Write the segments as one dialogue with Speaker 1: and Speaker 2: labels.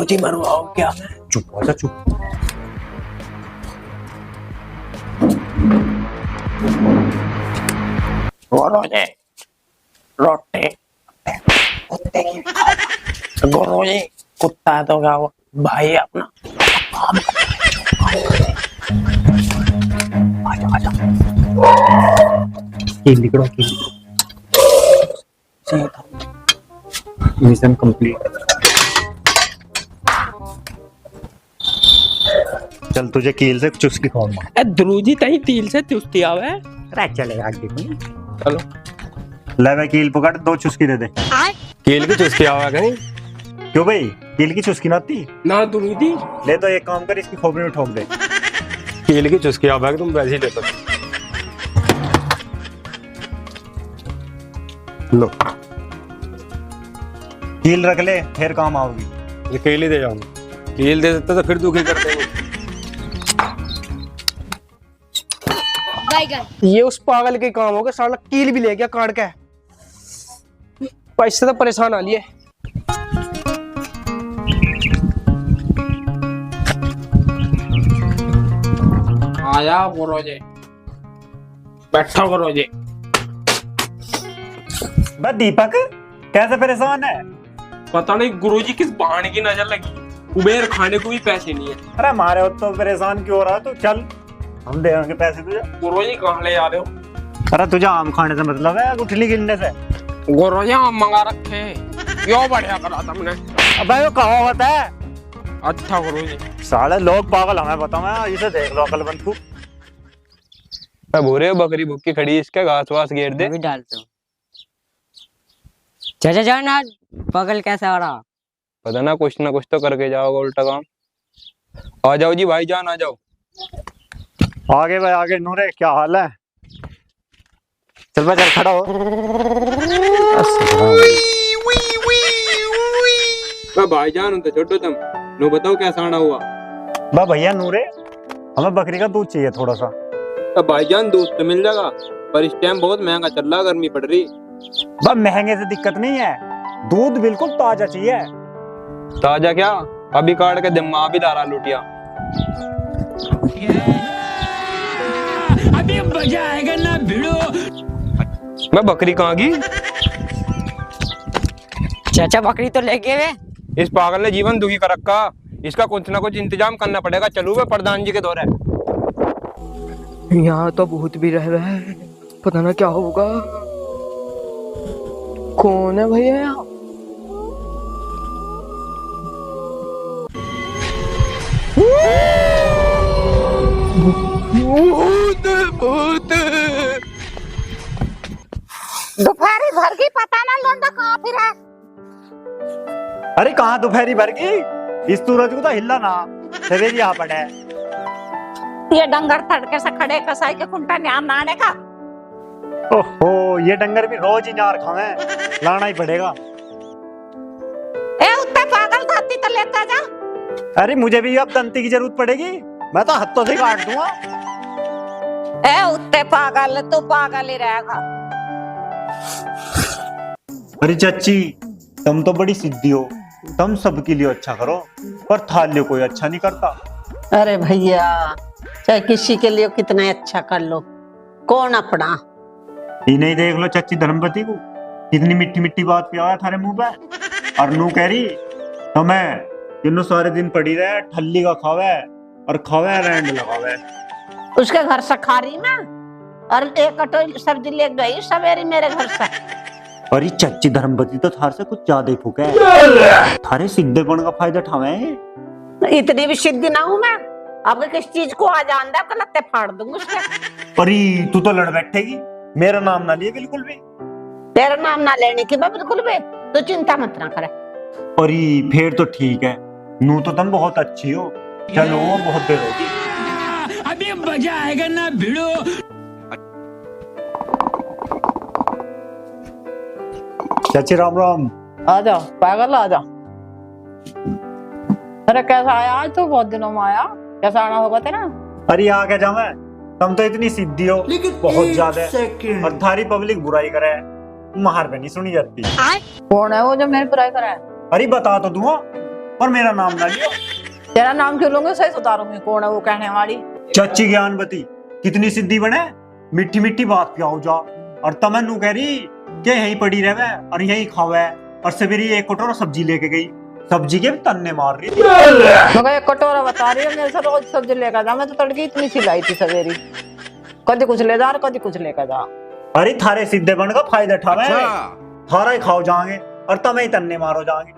Speaker 1: गुरुजी मरवाओ क्या?
Speaker 2: चुप हो जा, चुप।
Speaker 1: गुरुजी रोटी कुत्ते की गुरुजी कुत्ता तो क्या हुआ भाई अपना काम आजा आजा
Speaker 2: निकलो मिशन कंप्लीट। चल तुझे कील से चुस्की खाऊंगा।
Speaker 1: गुरुजी तई तिल से चुस्ती आवे।
Speaker 2: अरे चलेगा आगे
Speaker 1: चलो
Speaker 2: ले भाई कील पकड़, 2 चुस्की दे दे।
Speaker 1: कील की चुस्की आवे कहीं?
Speaker 2: क्यों भाई, कील की चुस्की ना आती?
Speaker 1: ना गुरुजी
Speaker 2: ले तो एक काम कर, इसकी खोपड़ी में ठोक दे।
Speaker 1: कील की चुस्की आवे तुम वैसे ही ले सकते।
Speaker 2: लो कील रख ले, फिर काम आओगी।
Speaker 1: ये कील ही दे जाऊंगा। कील दे देते तो फिर दुखी कर देंगे।
Speaker 3: ये उस पागल के काम होगा, साला कील भी ले गया काट के। पैसे तो परेशान आ लिए।
Speaker 1: आया गुरुजी, बैठो गुरुजी।
Speaker 2: बस दीपक कैसे परेशान है?
Speaker 1: पता नहीं गुरुजी किस बहाने की नजर लगी, कुबेर खाने को भी पैसे नहीं है।
Speaker 2: अरे हमारे हो तो परेशान क्यों हो रहा? तो चल हम दे देंगे पैसे तुझे।
Speaker 1: गुरुजी कहाँ ले जा रहे हो?
Speaker 2: अरे तुझे आम खाने से मतलब है गुठली गिनने से?
Speaker 1: गुरुजी आम मंगा रखे, यो बढ़िया करा तुमने।
Speaker 2: अबे वो कहाँ होता है?
Speaker 1: अच्छा गुरुजी।
Speaker 2: साले लोग पागल, हमें बताओ। मैं इसे देख लो अकलमंद को।
Speaker 1: भूरे बकरी भूखी खड़ी, इसके घास वास घेर दे।
Speaker 4: भी डालता हूँ। चाचा जान आज पागल कैसा हो रहा?
Speaker 1: पता ना कुछ तो करके जाओगे उल्टा काम। आ जाओ जी भाई जान, आ जाओ।
Speaker 2: आगे भाई आगे। नूरे क्या हाल है? चल भाई चल खड़ा हो।
Speaker 1: भाईजान उनसे छोटो तुम नो बताओ कैसा आना हुआ?
Speaker 2: बा भैया नूरे, हमें बकरी का दूध चाहिए थोड़ा सा।
Speaker 1: भाईजान दूध तो मिल जाएगा, पर इस टाइम बहुत महंगा चल रहा, गर्मी पड़ रही।
Speaker 2: बा महंगे से दिक्कत नहीं है, दूध बिल्कुल ताजा चाहिए।
Speaker 1: ताजा क्या, अभी काट के दिमाग भी ला रहा लुटिया।
Speaker 5: अभी मजा आएगा ना भिड़ो।
Speaker 1: मैं बकरी कहाँ की?
Speaker 4: चाचा बकरी तो लेके वे।
Speaker 1: इस पागल ने जीवन दुखी कर रखा, इसका कुछ ना कुछ इंतजाम करना पड़ेगा। चलू वे प्रधान जी के दौरे।
Speaker 3: यहाँ तो भूत भी रह रहा है, पता ना क्या होगा। कौन है भैया यहाँ?
Speaker 6: दोपहरी भर की पता ना लौंडा कहाँ फिर है।
Speaker 2: अरे कहाँ दोपहरी भर की? इस सूरज को तो हिलना ना, सवेरे यहाँ पड़े।
Speaker 6: ये डंगर तड़के से खड़े कसाई के कुंटा न्याम नाने का।
Speaker 2: ओहो, ये डंगर भी रोज ही नार खावे, लाना ही पड़ेगा।
Speaker 6: ए उत्ते पागल धाती तो लेता जा।
Speaker 2: अरे मुझे भी अब दंती की जरूरत पड़ेगी, मैं तो हाथों से काट दूंगा।
Speaker 6: ए उत्ते पागल, तू पागल ही रहेगा।
Speaker 2: अरे चाची तुम तो बड़ी सिद्धि हो, तुम सबके लिए अच्छा करो, पर थाल लिए कोई अच्छा नहीं करता।
Speaker 7: अरे भैया चाहे किसी के लिए कितना अच्छा कर लो, कौन अपना।
Speaker 2: ये नहीं देख लो चाची धर्मपति को, कितनी मिट्टी मिट्टी बात पे आया थारे मुंह पे। और नू कह रही तो मैं जिन्हों सारे दिन पड़ी रहे, ठल्ली का खावे और खावे रैंड लगावे।
Speaker 7: उसके घर से खा रही ना, और एक कटोरी सब्जी ले गई सवेरे मेरे घर से।
Speaker 2: अरे चाची धर्मपति तो थार से कुछ ज्यादा ही फूका है, थारे सिद्धेपन का फायदा उठावे।
Speaker 7: इतनी भी सिद्धि ना हूं मैं, अब किस चीज को आ जानदा कलत्ते फाड़ दूंगी उसके।
Speaker 2: अरे तू तो लड़ बैठेगी, मेरा नाम ना लिए बिल्कुल भी।
Speaker 7: तेरा नाम ना लेने की मैं बिल्कुल भी, तो चिंता मत ना करे।
Speaker 2: अरे फिर तो ठीक है, नू तो तुम बहुत अच्छी हो। चलो बहुत देर होगी।
Speaker 5: अभी मजा आएगा ना भिड़ो।
Speaker 2: चाची राम राम।
Speaker 7: आ जाओ पागल आ जाओ। अरे कैसा आया आज, तो बहुत दिनों में आया, कैसा आना होगा तेरा?
Speaker 2: अरे आ क्या जावे, तुम तो इतनी सिद्धि हो बहुत ज्यादा, और थारी पब्लिक बुराई करे, तुम्हार पे नहीं सुनी जाती।
Speaker 7: कौन है वो जो मेरी बुराई करे?
Speaker 2: अरे बता तो दूं, पर मेरा नाम ना लियो।
Speaker 7: तेरा नाम क्यों लूंगे? सही सुधारूंगी। कौन है वो कहने वाली?
Speaker 2: चाची ज्ञानवती कितनी सिद्धि बने, मीठी मीठी बात पियाओ जा, और तमन्नू कह रही कि यहीं पड़ी रहे और यहीं खावे, और सवेरे एक कटोरा सब्जी लेके गई, सब्जी के तन्ने मार रही थी।
Speaker 7: मगर एक कटोरा बता रही है, मेरे से रोज सब्जी लेकर जा। मैं तो तड़की इतनी सिलाई थी सवेरी, कभी कुछ ले जा कभी कुछ लेकर जा।
Speaker 2: अरे थारे सीधे बन का फायदा उठावे, थारा ही खाओ जाएंगे और तमें ही तन्ने मारो जाएंगे।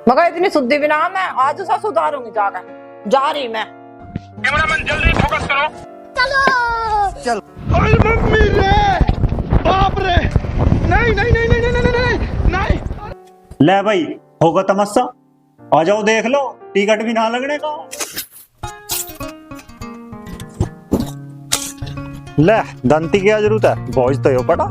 Speaker 7: मगर इतनी शुद्धि भी ना, मैं आज उसे सुधारूंगी जाकर। जा रही मैं।
Speaker 1: कैमरामैन जल्दी फोकस करो।
Speaker 3: चल। अरे मम्मी रे, बाप रे, नहीं नहीं नहीं नहीं नहीं नहीं नहीं।
Speaker 2: ले भाई होगा तमस्सा, आ जाओ देख लो, टिकट भी ना लगने का। ले दंती क्या जरूरत है, भोज तो यो पड़ा।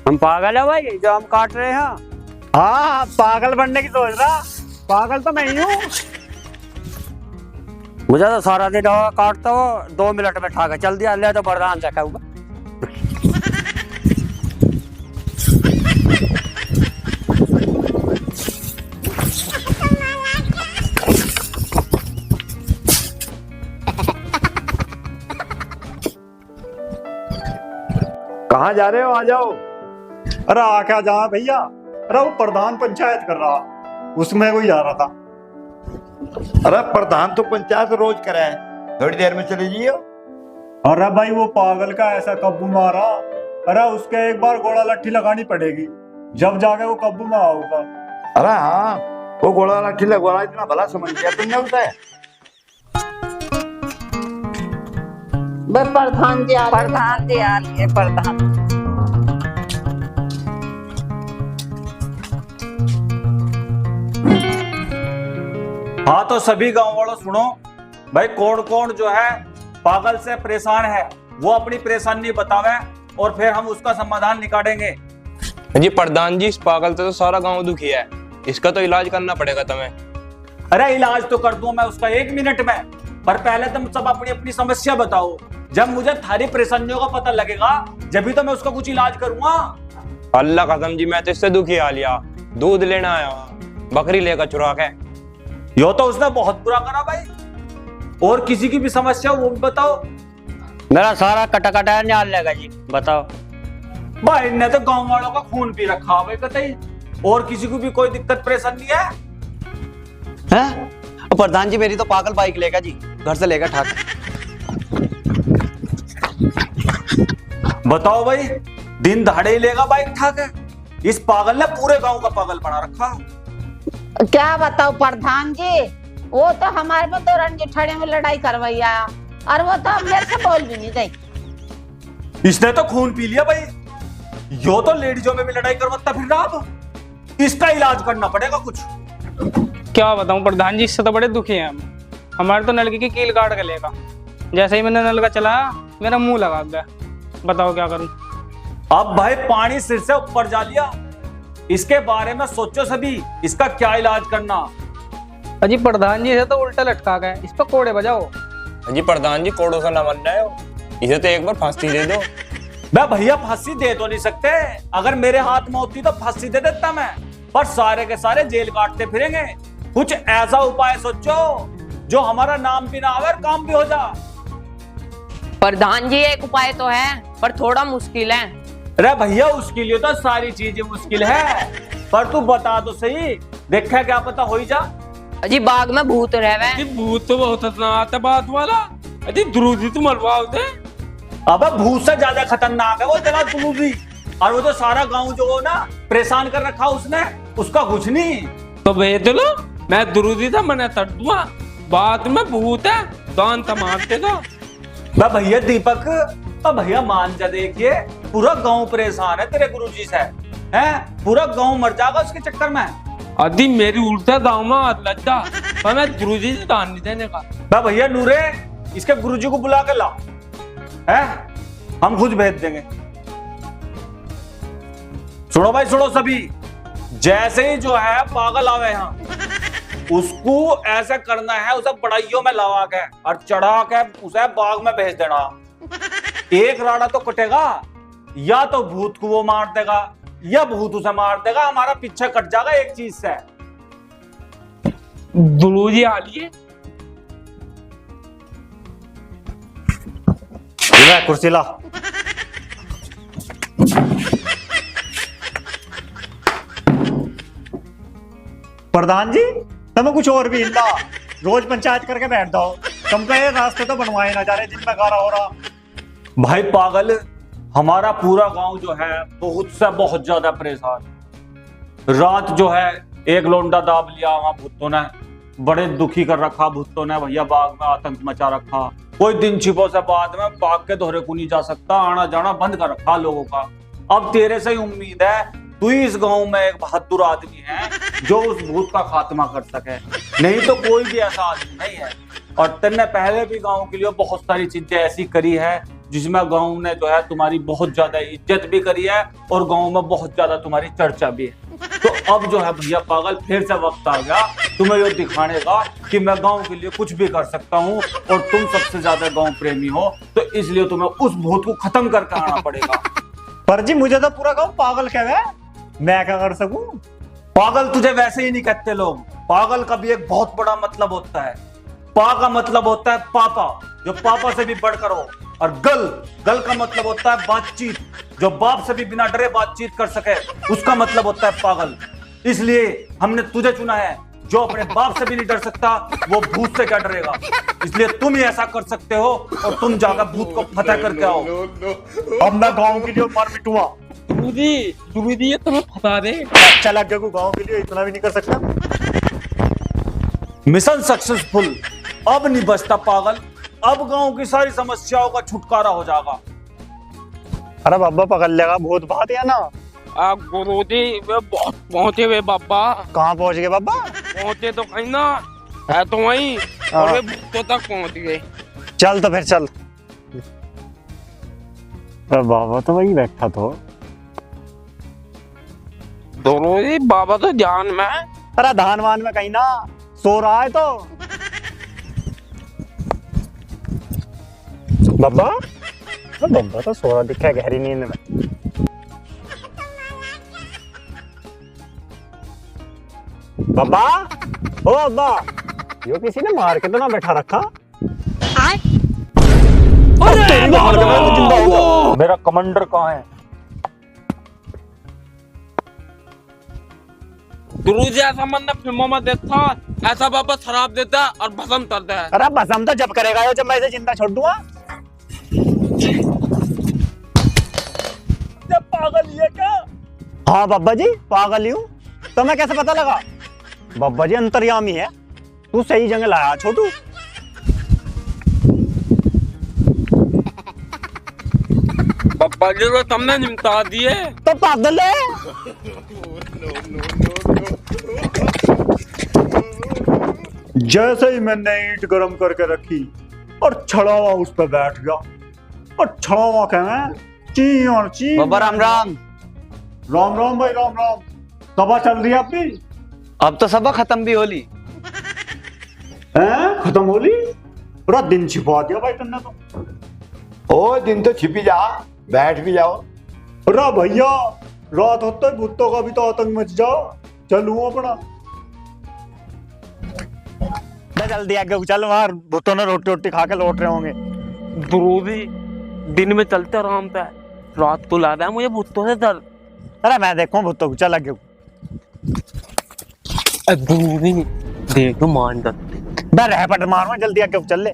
Speaker 4: हम पागल है भाई जो हम काट रहे हैं?
Speaker 2: हाँ पागल बनने की सोच रहा, पागल तो मैं ही हूँ।
Speaker 4: मुझे तो सारा दिन काटता हो, 2 मिनट में ठा के चल दिया। ले तो प्रधान से कहूँगा।
Speaker 2: कहाँ जा रहे हो, आ जाओ। अरे आ क्या जा भैया, अरे वो प्रधान पंचायत कर रहा, उसमें कोई जा रहा था।
Speaker 8: अरे प्रधान तो पंचायत रोज करे है, थोड़ी देर में चले जाइयो।
Speaker 2: अरे भाई वो पागल का ऐसा कब्बू मारा, अरे उसके एक बार गोड़ा लट्ठी लगानी पड़ेगी, जब जाके वो कब्बू में आऊगा।
Speaker 8: अरे हाँ, वो गोला लाठी लगवाना इतना भला समझ गया तुमने उसे।
Speaker 7: प्रधान जी आ रही है। प्रधान
Speaker 9: हाँ तो सभी गांव वालों सुनो भाई, कौन कौन जो है पागल से परेशान है वो अपनी परेशानी बतावे और फिर हम उसका समाधान निकालेंगे।
Speaker 1: जी प्रधान जी, इस पागल से तो सारा गांव दुखी है, इसका तो इलाज करना पड़ेगा तुम्हें।
Speaker 9: अरे इलाज तो कर दूं मैं उसका 1 मिनट में, पर पहले तुम सब अपनी अपनी समस्या बताओ। जब मुझे थारी परेशानियों का पता लगेगा जब भी तो मैं उसका कुछ इलाज करूंगा।
Speaker 1: अल्लाह कसम जी, मैं तो इससे दुखी आ लिया, दूध लेना आया, बकरी लेकर चुरा के।
Speaker 9: यो तो उसने बहुत बुरा करा भाई। और किसी की भी समस्या वो भी बताओ।
Speaker 4: मेरा सारा कटा कटा निकाल लेगा जी, बताओ।
Speaker 9: भाई ने तो गांव वालों का खून पी रखा है कतई, और किसी को भी कोई दिक्कत परेशानी है?
Speaker 3: हैं? प्रधान जी मेरी तो पागल बाइक लेगा जी, घर से लेकर ठाक।
Speaker 9: बताओ भाई, दिन दहाड़े ही लेगा बाइक ठाक है? इस पागल ने पूरे गांव का पागल बना रखा।
Speaker 7: क्या बताओ प्रधान जी, वो तो हमारे में तो रणजी ठड़े में लड़ाई करवाई आया, और वो तो मेरे से बोल भी नहीं गई।
Speaker 9: इसने तो खून पी लिया भाई, यो तो लेडीजों में भी लड़ाई करवाता फिर रहा। अब इसका इलाज करना पड़ेगा कुछ।
Speaker 10: क्या बताऊं प्रधान जी, इससे तो बड़े दुखी हैं हम। हमारे तो नलकी की कील काट के लेगा, जैसे ही मैंने नलका चलाया मेरा मुंह लगा गया। बताओ क्या करूं?
Speaker 9: अब भाई पानी सिर से ऊपर जा लिया, इसके बारे में सोचो सभी, इसका क्या इलाज करना।
Speaker 10: अजी प्रधान जी, इसे तो उल्टा लटका गए, इस पर कोड़े बजाओ।
Speaker 1: जी प्रधान जी, कोड़ों से ना मर रहे हो, इसे तो एक बार फांसी दे दो।
Speaker 9: मैं भैया फांसी दे तो नहीं सकते, अगर मेरे हाथ में होती तो फांसी दे देता मैं, पर सारे के सारे जेल काटते फिरेंगे। कुछ ऐसा उपाय सोचो जो हमारा नाम भी ना आवे और काम भी हो जा।
Speaker 4: प्रधान जी एक उपाय तो है, पर थोड़ा मुश्किल है।
Speaker 9: अरे भैया उसके लिए तो सारी चीजें मुश्किल है, पर तू बता तो सही, देखा क्या पता हो ही जा।
Speaker 4: अजी बाग में भूत रहवे।
Speaker 10: भूत तो बहुत खतरनाक है बात वाला। अजी द्रुजी तुम मरवाओ दे।
Speaker 9: अबे भूत से ज्यादा खतरनाक है वो जला तुलूदी, और वो जो सारा गांव जो हो ना परेशान कर रखा उसने, उसका कुछ नहीं।
Speaker 10: तो भेज लो, मैं द्रुजी था मैंने तड़ दूंगा, बाद में भूत है दान तमाम देगा।
Speaker 9: भैया दीपक, भैया मान जा, देखिए पूरा गांव परेशान है तेरे गुरुजी से, हैं? पूरा गांव मर जाएगा उसके चक्कर में।
Speaker 10: आदि मेरी उल्टा गाँव में हाथ लग जा, पर मैं द्रुजी से दान नहीं देने का।
Speaker 9: भैया नूरे, इसके गुरुजी को बुला के ला, है? हम खुद भेज देंगे। सुनो भाई सुनो सभी, जैसे ही जो है पागल आवे यहाँ, उसको ऐसा करना है, उसे बड़ाइयों में लगा के और चढ़ा के उसे बाग में भेज देना। एक राड़ा तो कटेगा, या तो भूत को वो मार देगा या भूत उसे मार देगा। हमारा पीछे कट जाएगा एक चीज से।
Speaker 10: गुरुजी आ लिए।
Speaker 2: ले कुर्सी ला। प्रधान जी तुम्हें कुछ और भी हिलता, रोज पंचायत करके बैठ जाओ। तुम तो ये रास्ते तो बनवाए ना जा रहे जिनमें गारा हो रहा।
Speaker 9: भाई पागल, हमारा पूरा गांव जो है बहुत से बहुत ज्यादा परेशान। रात जो है एक लोंडा दाब लिया वहां भूतों ने, बड़े दुखी कर रखा भूतों ने भैया, बाग में आतंक मचा रखा। कोई दिन छिपो से बाद में बाग के दोहरे को नहीं जा सकता, आना जाना बंद कर रखा लोगों का। अब तेरे से ही उम्मीद है, तू इस गांव में एक बहादुर आदमी है जो उस भूत का खात्मा कर सके, नहीं तो कोई भी ऐसा आदमी नहीं है। और तेने पहले भी गांव के लिए बहुत सारी चीजें ऐसी करी है जिसमें गांव ने जो है तुम्हारी बहुत ज्यादा इज्जत भी करी है और गांव में बहुत ज्यादा तुम्हारी चर्चा भी है। तो अब जो है भैया पागल, फिर से वक्त आ गया तुम्हें ये दिखाने का कि मैं गांव के लिए कुछ भी कर सकता हूँ, और तुम सबसे ज्यादा गांव प्रेमी हो, तो इसलिए तुम्हें उस भूत को खत्म करके आना पड़ेगा।
Speaker 2: पर जी मुझे तो पूरा गांव पागल कह रहा है, मैं क्या कर सकूं?
Speaker 9: पागल तुझे वैसे ही नहीं कहते लोग। पागल का भी एक बहुत बड़ा मतलब होता है। पा का मतलब होता है पापा, जो पापा से भी बढ़कर हो, और गल का मतलब होता है बातचीत, जो बाप से भी बिना डरे बातचीत कर सके, उसका मतलब होता है पागल। इसलिए हमने तुझे चुना है, जो अपने बाप से भी नहीं डर सकता वो भूत से क्या डरेगा। इसलिए तुम ही ऐसा कर सकते हो और तुम जाकर भूत को फतेह करके आओ।
Speaker 2: अब मैं गांव के लिए मर मिटूंगा।
Speaker 10: गुरुजी ये तुम्हें फंसा दे।
Speaker 2: अच्छा लग गया को गांव के लिए इतना भी नहीं कर सकता।
Speaker 9: Mission successful. अब नहीं बचता पागल, अब गांव की सारी समस्याओं का छुटकारा हो जाएगा।
Speaker 2: अरे बाबा पकड़ लेगा भूत बात या ना।
Speaker 10: गुरुजी वे बहुत पहुंचे हुए बाबा।
Speaker 2: कहाँ पहुंच गए बाबा?
Speaker 10: पहुंचे तो कहीं ना है तो वहीं, और वे भूतों तक पहुंच गए।
Speaker 2: चल तो फिर चल। अरे बाबा तो वही बैठा तो।
Speaker 10: गुरुजी बाबा तो जान में।
Speaker 2: अरे धान वान में कहीं ना सो रहा है तो। बाबा बाबा तो सो रहा दिखा गहरी नींद में। बाबा ओ बाबा, यो किसी ने मार के तो ना बैठा रखा।
Speaker 9: मेरा कमांडर कहाँ है?
Speaker 10: गुरुजी ऐसा मैंने फिल्मों में देखा, ऐसा बाबा शराब देता है और भस्म करता है।
Speaker 2: अरे भस्म तो जब करेगा यो, जब मैं इसे जिंदा छोड़ दूंगा। पागल ही है क्या? हाँ बाबा जी पागल ही हूँ। तो मैं कैसे पता लगा? बाबा जी अंतर्यामी है, तू सही जगह लाया छोटू।
Speaker 10: बाबा जी को तुमने निमटा दिए
Speaker 2: तो पागल है। जैसे ही मैंने ईंट गरम करके रखी और छड़ावा उस पर बैठ गया, और छड़ावा कहना ची और ची।
Speaker 4: बाबा राम राम।
Speaker 2: राम राम भाई राम राम। सभा चल रही है आपकी?
Speaker 4: अब तो सभा खत्म भी होली।
Speaker 2: हैं खत्म होली? पूरा दिन छिपा दिया भाई तुमने तो।
Speaker 8: ओ दिन तो छिपी जा, बैठ भी जाओ।
Speaker 2: अरे भैया रात होता है भूतों का भी तो आतंक मच जाओ। चलूं अपना जल्दी आगे चल, वहां भूतों ने रोटी रोटी खा के लौट रहे होंगे।
Speaker 10: गुरुजी दिन में चलते आराम पे, रात को ला है मुझे भूतों से डर।
Speaker 2: अरे मैं देखूं भूतों को, चल आगे।
Speaker 10: गुरुजी देखो मान डर।
Speaker 2: मैं रह पट मारूंगा, जल्दी आगे चल ले।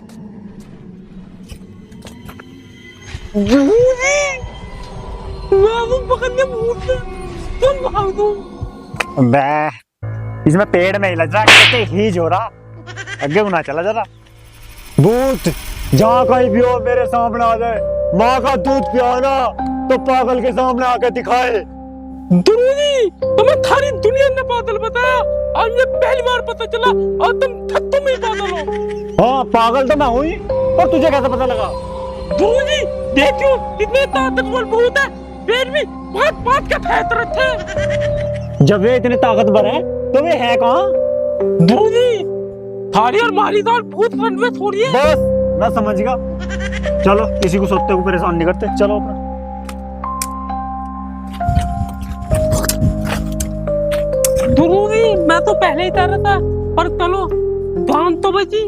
Speaker 2: मैं इसमें पेड़ में ही लग रहा है, हीज हो रहा। आगे गुना चला जरा। भूत जहाँ कहीं भी हो मेरे सामने आ जाए, माँ का दूध पियाना तो पागल के सामने आके दिखाए।
Speaker 10: गुरुजी तुम्हें सारी दुनिया ने पागल बताया, आज ये पहली बार पता चला और तुम ही पागल हो।
Speaker 2: हाँ पागल तो मैं हूँ ही, और तुझे कैसे पता लगा?
Speaker 10: गुरुजी देखो कितने ताकतवर भूत है, फिर भी बहुत बात के फेंक रहे थे।
Speaker 2: जब वे इतने ताकतवर है तो वे है कहाँ?
Speaker 10: दूजी थारी और मारी दाल भूत बन में थोड़ी है।
Speaker 2: बस मैं समझ गया। चलो किसी को सोते हुए परेशान नहीं करते, चलो अपना।
Speaker 10: दूजी मैं तो पहले ही तैर रहा था, पर चलो दान तो बची।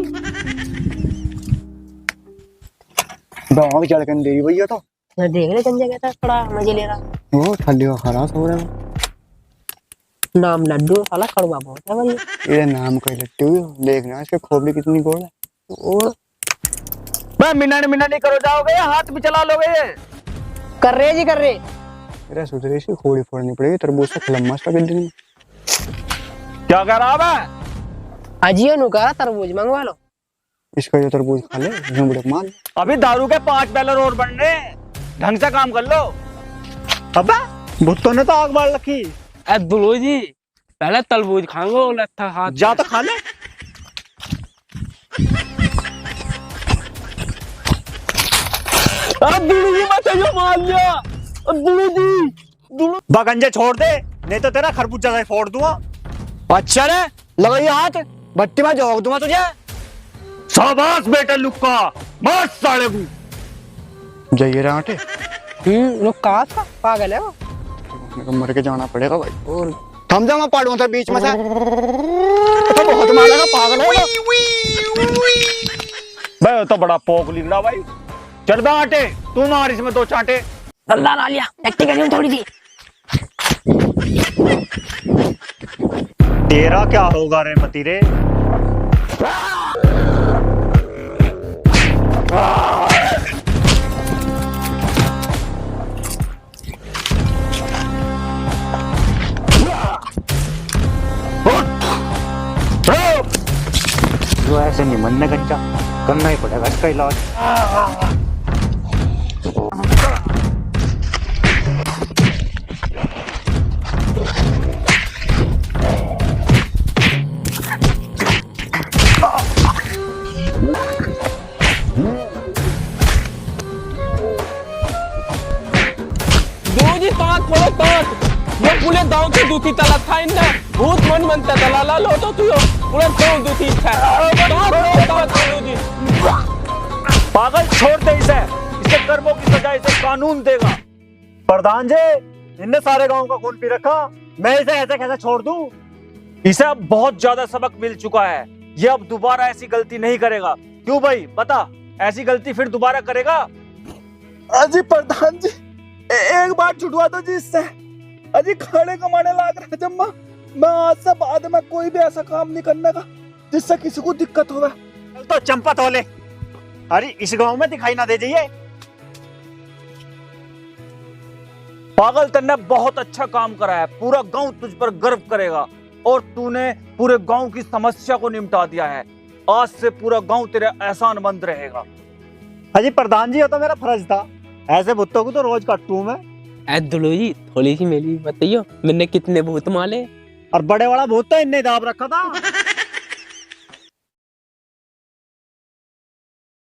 Speaker 2: दाव क्या लगन दे रही भैया, तो
Speaker 11: मैं देख ले संजय कहता थोड़ा मजे ले रहा।
Speaker 2: वो ठंडी का खरास हो रहा है।
Speaker 11: नाम लड्डू साला कड़वा बहुत है भाई।
Speaker 2: ये नाम का लट्टू देखना, इसके खोपड़ी कितनी गोल है।
Speaker 11: और
Speaker 9: मैं मिनट नहीं करो जाओगे, हाथ भी चला लोगे ये।
Speaker 11: कर रहे जी कर रहे।
Speaker 2: तेरा सुधरे से खोड़ी फोड़नी पड़ेगी, तरबूज से खलम्मा सा कर देनी।
Speaker 9: क्या कह रहा है?
Speaker 11: अजियो नु कहा तरबूज मंगवा लो।
Speaker 2: इसका जो तरबूज खा ले, झुमड़क मार।
Speaker 9: अभी दारू के 5 बैलर और बनने, ढंग से काम कर लो।
Speaker 2: अबे भुट्टो ने तो आग बाल रखी।
Speaker 10: ए दुलोजी पहले तरबूज खाएंगे, लट्ठा हाथ
Speaker 2: जा तो खा ले।
Speaker 10: दुलोजी मत यो मार लिया। दुलोजी
Speaker 2: बगंजे छोड़ दे, नहीं तो तेरा खरबूजा से फोड़ दूंगा।
Speaker 9: अच्छा रे, लगाइए हाथ, भट्टी में झोंक दूंगा तुझे।
Speaker 2: शाबाश बेटा लुक्का, मार साले को। जाइए रे आटे।
Speaker 11: लोग कहा था पागल है वो।
Speaker 2: मर के जाना पड़ेगा भाई। और थम जा, मैं पाड़ूंगा तेरे बीच में से। तो बहुत मारेगा, पागल है
Speaker 9: भाई तो बड़ा पोक लिंगड़ा भाई। चल बे आटे, तू मार इसमें 2 चांटे।
Speaker 11: गल्ला ना लिया एक्टिंग करनी थोड़ी सी।
Speaker 2: तेरा क्या होगा रे मतीरे? जो ऐसे नहीं मनने कच्चा, करना ही पड़ेगा इसका इलाज।
Speaker 10: दुलोजी ताक थोड़ा ताक, ये पूरे गांव की दूसरी तलत था इनने। भूत मन मनते दलाला लो तो तू पूरे गांव दूसरी था।
Speaker 9: पागल छोड़ दे इसे, इसे कर्मों की सजा इसे कानून देगा।
Speaker 2: प्रधान जी, इनने सारे गांव का खून पी रखा, मैं इसे ऐसे कैसे छोड़ दूं?
Speaker 9: इसे अब बहुत ज्यादा सबक मिल चुका है, ये अब दोबारा ऐसी गलती नहीं करेगा। क्यों भाई बता, ऐसी गलती फिर दोबारा करेगा?
Speaker 3: अजी प्रधान जी, एक बार छुड़वा दो जी इससे। अजी खाने कमाने लाग रहे जम्मा, मैं आज से बाद में कोई भी ऐसा काम नहीं करने का जिससे किसी को दिक्कत हो।
Speaker 2: तो चंपत हो ले। अरे इस गांव में दिखाई ना दे जाइए।
Speaker 9: पागल, तन्ने बहुत अच्छा काम करा है, पूरा गांव तुझ पर गर्व करेगा और तूने पूरे गांव की समस्या को निपटा दिया है। आज से पूरा गांव तेरे एहसानमंद रहेगा।
Speaker 2: अजी प्रधान जी, ये तो मेरा फर्ज था, ऐसे भुट्टो को तो रोज काटूं मैं।
Speaker 10: ए दुलोजी थोड़ी सी मेरी बताइयो, मैंने कितने भूत माले?
Speaker 2: और बड़े वाला भूत तो इनने दाब रखा था।